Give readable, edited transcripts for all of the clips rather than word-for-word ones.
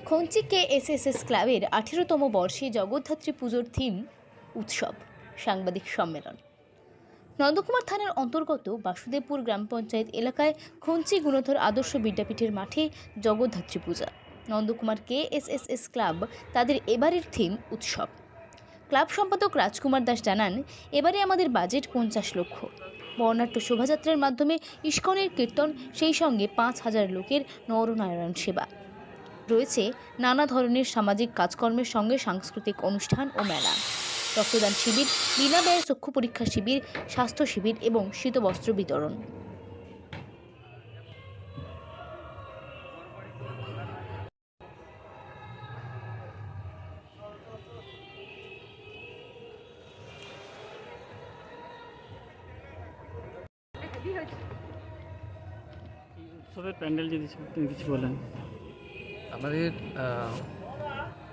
খঞ্চি KSS ক্লাবের 18তম বর্ষে জগদ্ধাত্রী পুজোর থিম উৎসব সাংবাদিক সম্মেলন। নন্দকুমার থানার অন্তর্গত বাসুদেবপুর গ্রাম পঞ্চায়েত এলাকায় খঞ্চি গুণধর আদর্শ বিদ্যাপীঠের মাঠে জগদ্ধাত্রী পূজা। নন্দকুমার KSS ক্লাব তাদের এবারের থিম উৎসব। ক্লাব সম্পাদক রাজকুমার দাস জানান, এবারে আমাদের বাজেট 50 লক্ষ। বর্ণাঢ্য শোভাযাত্রার মাধ্যমে ইস্কনের কীর্তন, সেই সঙ্গে 5000 লোকের নরনারায়ণ সেবা রয়েছে। নানা ধরনের সামাজিক কাজকর্মের সঙ্গে সাংস্কৃতিক অনুষ্ঠান ও মেলা, রক্তদান শিবির, বিনা ব্যয়ে চক্ষু পরীক্ষা শিবির, স্বাস্থ্য শিবির এবং শীতবস্ত্র বিতরণ। উৎসবের প্যান্ডেল যদি তুমি কিছু বলেন। আমাদের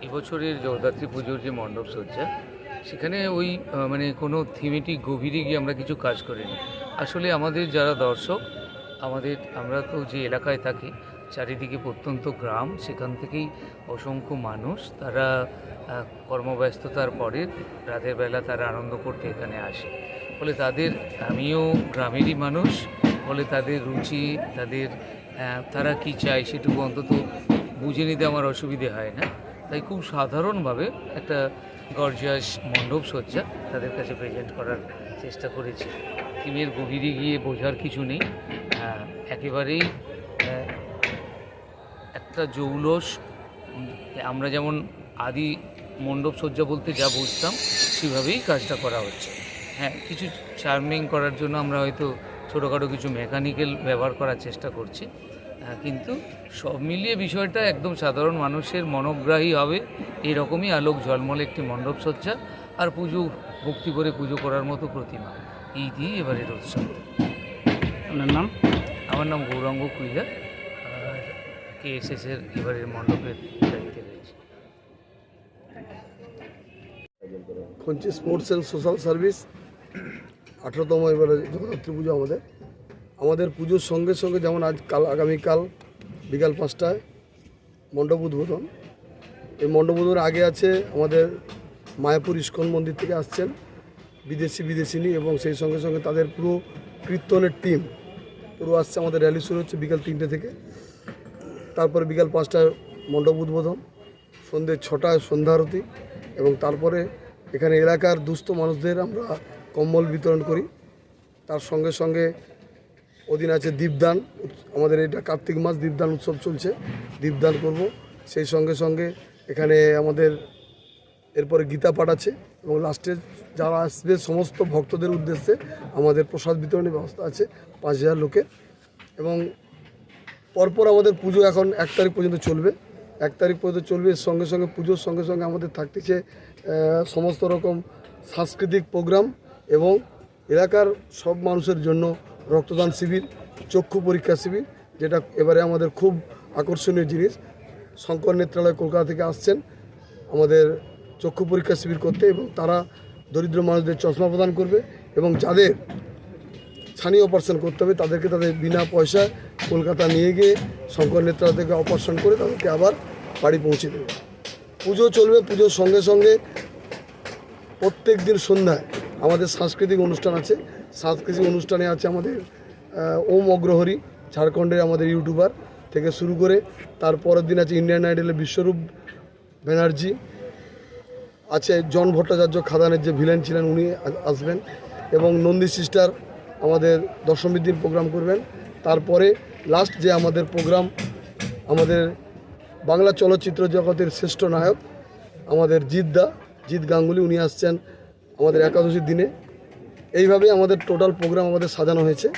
এবছরের জগদ্ধাত্রী পুজোর যে মণ্ডপ সজ্জা, সেখানে ওই মানে কোনো থিমেটিক গভীরে গিয়ে আমরা কিছু কাজ করিনি। আসলে আমাদের যারা দর্শক, আমরা তো যে এলাকায় থাকি, চারিদিকে প্রত্যন্ত গ্রাম, সেখান থেকেই অসংখ্য মানুষ তারা কর্মব্যস্ততার পরে রাতের বেলা তারা আনন্দ করতে এখানে আসে। ফলে আমিও গ্রামেরই মানুষ, ফলে তাদের রুচি, তারা কি চায় সেটুকু অন্তত বুঝে নিতে আমার অসুবিধে হয় না। তাই খুব সাধারণভাবে একটা গর্জিয়াস মণ্ডপ সজ্জা তাদের কাছে প্রেজেন্ট করার চেষ্টা করেছি। থিমের গভীরে গিয়ে বোঝার কিছু নেই, একেবারেই একটা জৌলস, আমরা যেমন আদি মণ্ডপ সজ্জা বলতে যা বুঝতাম সেভাবেই কাজটা করা হচ্ছে। হ্যাঁ, কিছু চার্মিং করার জন্য আমরা হয়তো ছোটোখাটো কিছু মেকানিক্যাল ব্যবহার করার চেষ্টা করছি, কিন্তু সব মিলিয়ে বিষয়টা একদম সাধারণ মানুষের মনোগ্রাহী হবে এরকমই আলোক ঝলমলে একটি মণ্ডপ সজ্জা আর ভক্তি করে পুজো করার মতো প্রতিমা, এই দিয়েই এবারের উৎসব। আপনার নাম? আমার নাম গৌরাঙ্গ কুইলা, আর KSS-এর এবারের মণ্ডপের দায়িত্বে রয়েছে। খঞ্চি স্পোর্টস অ্যান্ড সোশ্যাল সার্ভিস 18তম এবারে জগদ্ধাত্রী পুজো। আমাদের পুজোর সঙ্গে সঙ্গে যেমন আগামীকাল বিকাল 5টায় মণ্ডপ উদ্বোধন। এই মণ্ডপ উদ্বোধনের আগে আছে আমাদের মায়াপুর ইস্কন মন্দির থেকে আসছেন বিদেশিনী, এবং সেই সঙ্গে সঙ্গে তাদের পুরো কীর্তনের টিম পুরো আসছে। আমাদের র্যালি শুরু হচ্ছে বিকাল 3টে থেকে, তারপরে বিকাল 5টায় মণ্ডপ উদ্বোধন, সন্ধ্যে 6টায় সন্ধ্যা আরতি, এবং তারপরে এখানে এলাকার দুস্থ মানুষদের আমরা কম্বল বিতরণ করি। তার সঙ্গে সঙ্গে ওদিন আছে দীপদান। আমাদের এটা কার্তিক মাস, দীপদান উৎসব চলছে, দীপদান করব। সেই সঙ্গে সঙ্গে এখানে আমাদের এরপরে গীতা পাঠ আছে, এবং লাস্টে যারা আসবে সমস্ত ভক্তদের উদ্দেশ্যে আমাদের প্রসাদ বিতরণের ব্যবস্থা আছে 5000 লোকের। এবং পরপর আমাদের পুজো এখন 1 তারিখ পর্যন্ত চলবে। 1 তারিখ পর্যন্ত চলবে। এর সঙ্গে সঙ্গে পুজোর সঙ্গে সঙ্গে আমাদের থাকতেছে সমস্ত রকম সাংস্কৃতিক প্রোগ্রাম, এবং এলাকার সব মানুষের জন্য রক্তদান শিবির, চক্ষু পরীক্ষা শিবির, যেটা এবারে আমাদের খুব আকর্ষণীয় জিনিস। শঙ্কর নেত্রালয় কলকাতা থেকে আসছেন আমাদের চক্ষু পরীক্ষা শিবির করতে, এবং তারা দরিদ্র মানুষদের চশমা প্রদান করবে, এবং যাদের ছানি অপারেশন করতে হবে তাদেরকে তাদের বিনা পয়সায় কলকাতা নিয়ে গিয়ে শঙ্কর নেত্রালয় থেকে অপারেশন করে তাদেরকে আবার বাড়ি পৌঁছে দেবে। পুজো চলবে। পুজোর সঙ্গে সঙ্গে প্রত্যেক দিন সন্ধ্যায় আমাদের সাংস্কৃতিক অনুষ্ঠান আছে। সাংস্কৃতিক অনুষ্ঠানে আছে আমাদের ওম অগ্রহরি, ঝাড়খণ্ডের আমাদের ইউটিউবার থেকে শুরু করে, তারপরের দিন আছে ইন্ডিয়ান আইডলের বিশ্বরূপ ব্যানার্জি আছে, জন ভট্টাচার্য খাদানের যে ভিলেন ছিলেন উনি আসবেন, এবং নন্দী সিস্টার আমাদের দশমীর দিন প্রোগ্রাম করবেন। তারপরে লাস্ট যে আমাদের প্রোগ্রাম, আমাদের বাংলা চলচ্চিত্র জগতের শ্রেষ্ঠ নায়ক আমাদের জিৎ গাঙ্গুলি, উনি আসছেন আমাদের একাদশীর দিনে। এইভাবে আমাদের টোটাল প্রোগ্রাম আমাদের সাজানো হয়েছে।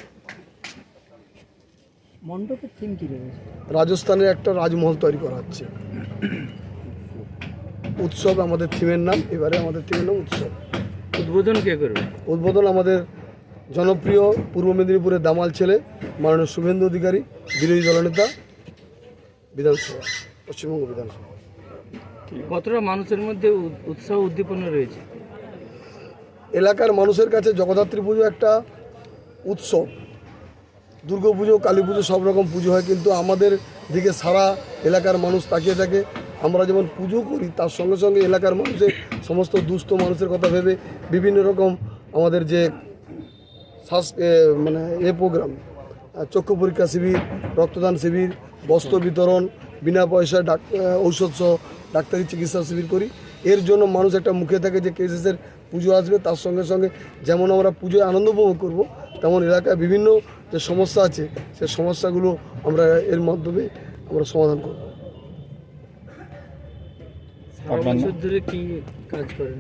মণ্ডপের থিম কী রয়েছে? রাজস্থানের একটা রাজমহল তৈরি করা হচ্ছে। উৎসব আমাদের থিমের নাম, এবারে আমাদের থিমের নাম উৎসব। উদ্বোধন কে করবে? উদ্বোধন আমাদের জনপ্রিয় পূর্ব মেদিনীপুরের দামাল ছেলে মাননীয় শুভেন্দু অধিকারী, বিরোধী দলনেতা, বিধানসভা, পশ্চিমবঙ্গ বিধানসভা। কতটা মানুষের মধ্যে উৎসাহ উদ্দীপনা রয়েছে? এলাকার মানুষের কাছে জগদ্ধাত্রী পুজো একটা উৎসব। দুর্গা পুজো, কালী পুজো সব রকম পুজো হয়, কিন্তু আমাদের দিকে সারা এলাকার মানুষ তাকিয়ে থাকে আমরা যেমন পুজো করি তার সঙ্গে সঙ্গে এলাকার মানুষের সমস্ত দুস্থ মানুষের কথা ভেবে বিভিন্ন রকম আমাদের যে মানে প্রোগ্রাম, চক্ষু পরীক্ষা শিবির, রক্তদান শিবির, বস্ত্র বিতরণ, বিনা পয়সায় ঔষধ সহ ডাক্তারি চিকিৎসা শিবির করি। এর জন্য মানুষ একটা মুখে থাকে যে কেএসএসের পুজো আসবে, তার সঙ্গে সঙ্গে যেমন আমরা পুজোয় আনন্দ উপভোগ করবো, তেমন এলাকায় বিভিন্ন যে সমস্যা আছে সেই সমস্যাগুলো আমরা এর মাধ্যমে আমরা সমাধান করব। সারা বছর ধরে কি কাজ করেন?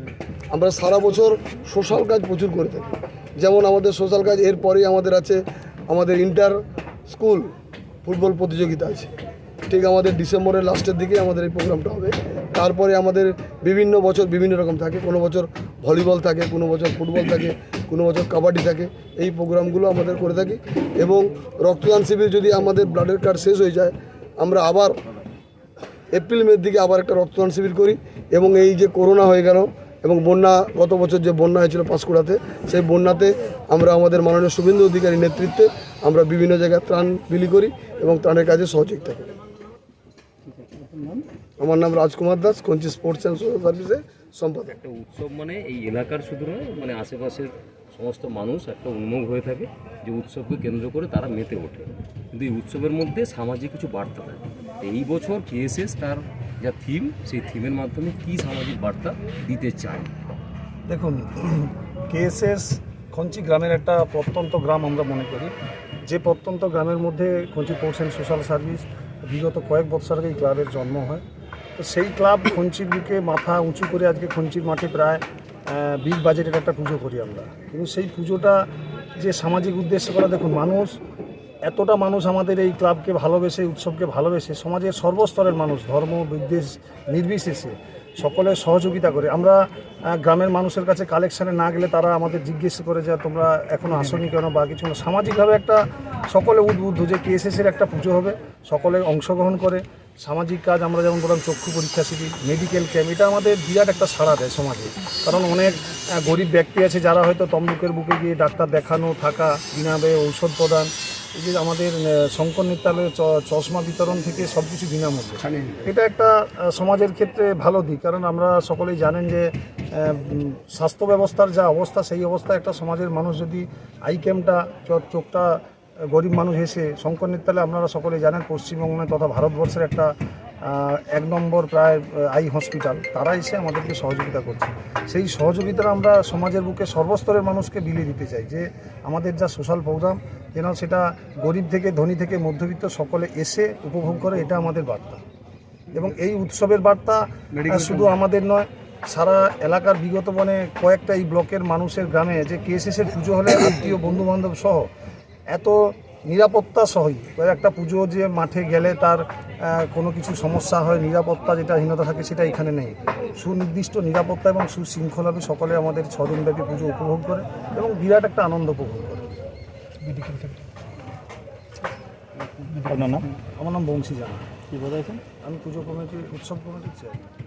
আমরা সারা বছর সোশ্যাল কাজ প্রচুর করে থাকি। যেমন আমাদের সোশ্যাল কাজ, এরপরেই আমাদের আছে আমাদের ইন্টার স্কুল ফুটবল প্রতিযোগিতা আছে, ঠিক আমাদের ডিসেম্বরের লাস্টের দিকে আমাদের এই প্রোগ্রামটা হবে। তারপরে আমাদের বিভিন্ন বছর বিভিন্ন রকম থাকে, কোনো বছর ভলিবল থাকে, কোনো বছর ফুটবল থাকে, কোনো বছর কাবাডি থাকে। এই প্রোগ্রামগুলো আমাদের করে থাকি। এবং রক্তদান শিবির যদি আমাদের ব্লাডের কার্ড শেষ হয়ে যায়, আমরা আবার এপ্রিল মের দিকে আবার একটা রক্তদান শিবির করি। এবং এই যে করোনা হয়ে গেল এবং বন্যা, গত বছর যে বন্যা হয়েছিল পাঁশকুড়াতে, সেই বন্যাতে আমরা আমাদের মাননীয় শুভেন্দু অধিকারীর নেতৃত্বে আমরা বিভিন্ন জায়গায় ত্রাণ বিলি করি এবং ত্রাণের কাজে সহযোগিতা করি। আমার নাম রাজকুমার দাস, খঞ্চি স্পোর্টস অ্যান্ড সোশ্যাল সার্ভিসের সম্পাদক। একটা উৎসব মানে এই এলাকার শুধু নয়, মানে আশেপাশের সমস্ত মানুষ একটা উন্মুখ হয়ে থাকে যে উৎসবকে কেন্দ্র করে তারা মেতে ওঠে, কিন্তু এই উৎসবের মধ্যে সামাজিক কিছু বার্তা থাকে। এই বছর কেএসএস তার যা থিম, সেই থিমের মাধ্যমে কি সামাজিক বার্তা দিতে চায়? দেখুন, কেএসএস খঞ্চি গ্রামের একটা প্রত্যন্ত গ্রাম আমরা মনে করি। যে প্রত্যন্ত গ্রামের মধ্যে খঞ্চি স্পোর্টস অ্যান্ড সোশ্যাল সার্ভিস বিগত কয়েক বছর আগে এই ক্লাবের জন্ম হয়। তো সেই ক্লাব খঞ্চির বুকে মাথা উঁচু করে আজকে খঞ্চির মাঠে প্রায় বিগ বাজেটের একটা পুজো করি আমরা। কিন্তু সেই পুজোটা যে সামাজিক উদ্দেশ্যে করা, দেখুন মানুষ, এতটা মানুষ আমাদের এই ক্লাবকে ভালোবেসে, উৎসবকে ভালোবেসে, সমাজের সর্বস্তরের মানুষ, ধর্ম বিদ্বেষ নির্বিশেষে সকলের সহযোগিতা করে। আমরা গ্রামের মানুষের কাছে কালেকশানে না গেলে তারা আমাদের জিজ্ঞেস করে যে তোমরা এখনও আসনি কেন বা কিছু না। সামাজিকভাবে একটা সকলে উদ্বুদ্ধ যে কেএসএসের একটা পুজো হবে, সকলে অংশগ্রহণ করে। সামাজিক কাজ আমরা যেমন বললাম চক্ষু পরীক্ষা শিবির, মেডিকেল ক্যাম্প, এটা আমাদের বিরাট একটা সাড়া দেয় সমাজে। কারণ অনেক গরিব ব্যক্তি আছে যারা হয়তো তমলুকের বুকে গিয়ে ডাক্তার দেখানো, থাকা, বিনামূল্যে ঔষধ প্রদান, এই যে আমাদের শঙ্কর নেত্রালয়ে চশমা বিতরণ থেকে সব কিছু বিনামূল্যে, এটা একটা সমাজের ক্ষেত্রে ভালো দিক। কারণ আমরা সকলেই জানেন যে স্বাস্থ্য ব্যবস্থার যা অবস্থা, সেই অবস্থায় একটা সমাজের মানুষ যদি আই ক্যাম্পটা, চোখটা গরিব মানুষ এসে, শঙ্কর নেত্রালয় আপনারা সকলেই জানেন পশ্চিমবঙ্গ তথা ভারতবর্ষের একটা 1 নম্বর প্রায় আই হসপিটাল, তারা এসে আমাদেরকে সহযোগিতা করছে। সেই সহযোগিতাটা আমরা সমাজের বুকে সর্বস্তরের মানুষকে বিলিয়ে দিতে চাই যে আমাদের যা সোশ্যাল প্রোগ্রাম যেন সেটা গরিব থেকে ধনী থেকে মধ্যবিত্ত সকলে এসে উপভোগ করে, এটা আমাদের বার্তা। এবং এই উৎসবের বার্তা শুধু আমাদের নয়, সারা এলাকার বিগত কয়েকটা এই ব্লকের মানুষের গ্রামে যে কেএসএসের পুজো হলে আত্মীয় বন্ধুবান্ধব সহ এত নিরাপত্তা সহই একটা পুজো, যে মাঠে গেলে তার কোনো কিছু সমস্যা হয়, নিরাপত্তা যেটা হীনতা থাকে সেটা এখানে নেই। সুনির্দিষ্ট নিরাপত্তা এবং সুশৃঙ্খলভাবে সকলে আমাদের 6 দিনব্যাপী পুজো উপভোগ করে এবং বিরাট একটা আনন্দ উপভোগ করে। আমার নাম বংশী জানা। কি বলেছেন? আমি পুজো কমিটির, উৎসব কমিটির চেয়ারম্যান।